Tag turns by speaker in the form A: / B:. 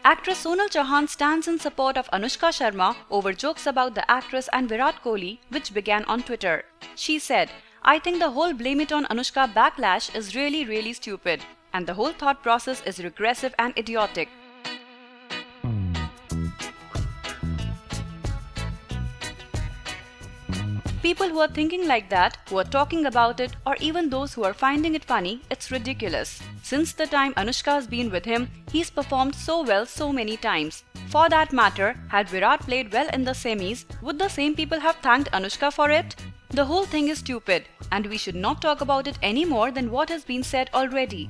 A: Actress Sonal Chauhan stands in support of Anushka Sharma over jokes about the actress and Virat Kohli, which began on Twitter. She said, "I think the whole blame it on Anushka backlash is really stupid, and the whole thought process is regressive and idiotic. People who are thinking like that, who are talking about it, or even those who are finding it funny, it's ridiculous. Since the time Anushka's been with him, he's performed so well so many times. For that matter, had Virat played well in the semis, would the same people have thanked Anushka for it? The whole thing is stupid, and we should not talk about it any more than what has been said already."